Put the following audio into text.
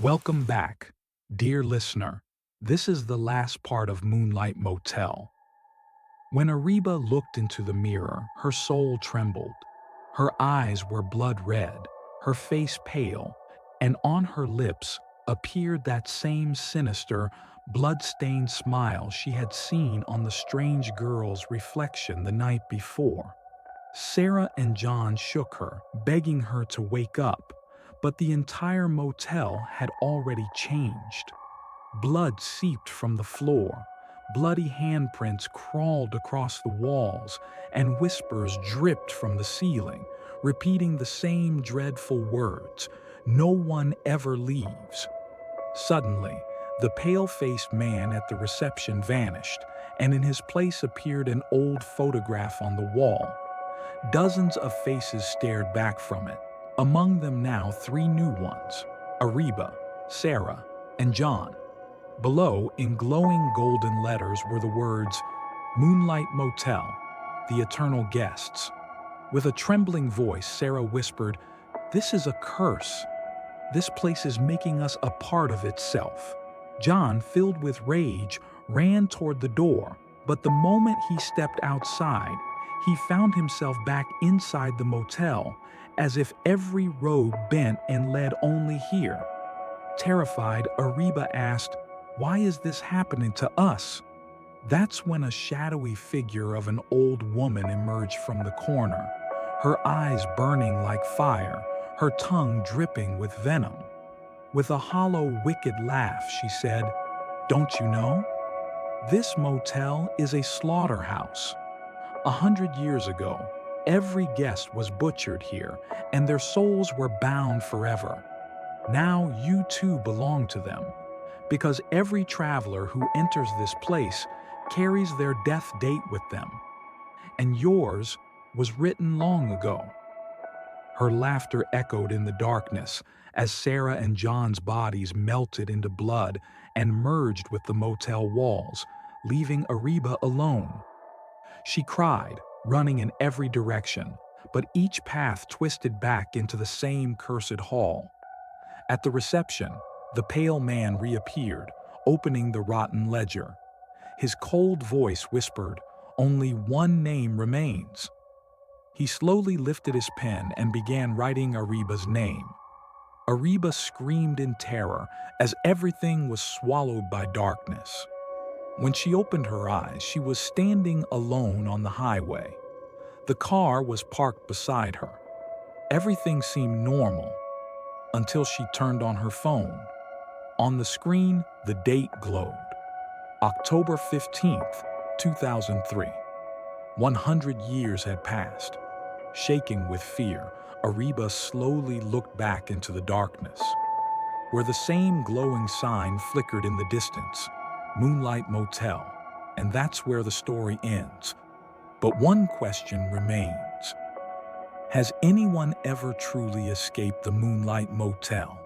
Welcome back, dear listener. This is the last part of Moonlight Motel. When Ariba looked into the mirror, her soul trembled. Her eyes were blood red, her face pale, and on her lips appeared that same sinister, blood-stained smile she had seen on the strange girl's reflection the night before. Sarah and John shook her, begging her to wake up, but the entire motel had already changed. Blood seeped from the floor, bloody handprints crawled across the walls, and whispers dripped from the ceiling, repeating the same dreadful words, "No one ever leaves." Suddenly, the pale-faced man at the reception vanished, and in his place appeared an old photograph on the wall. Dozens of faces stared back from it, among them now three new ones: Ariba, Sarah, and John. Below, in glowing golden letters, were the words, "Moonlight Motel, the eternal guests." With a trembling voice, Sarah whispered, "This is a curse. This place is making us a part of itself." John, filled with rage, ran toward the door, but the moment he stepped outside, he found himself back inside the motel, as if every road bent and led only here. Terrified, Ariba asked, "Why is this happening to us?" That's when a shadowy figure of an old woman emerged from the corner, her eyes burning like fire, her tongue dripping with venom. With a hollow, wicked laugh, she said, "Don't you know? This motel is a slaughterhouse. 100 years ago, every guest was butchered here, and their souls were bound forever. Now you too belong to them, because every traveler who enters this place carries their death date with them, and yours was written long ago." Her laughter echoed in the darkness as Sarah and John's bodies melted into blood and merged with the motel walls, leaving Ariba alone. She cried, running in every direction, but each path twisted back into the same cursed hall. At the reception, the pale man reappeared, opening the rotten ledger. His cold voice whispered, "Only one name remains." He slowly lifted his pen and began writing Ariba's name. Ariba screamed in terror as everything was swallowed by darkness. When she opened her eyes, she was standing alone on the highway. The car was parked beside her. Everything seemed normal until she turned on her phone. On the screen, the date glowed. October 15th, 2003. 100 years had passed. Shaking with fear, Ariba slowly looked back into the darkness, where the same glowing sign flickered in the distance, Moonlight Motel, and that's where the story ends. But one question remains. Has anyone ever truly escaped the Moonlight Motel?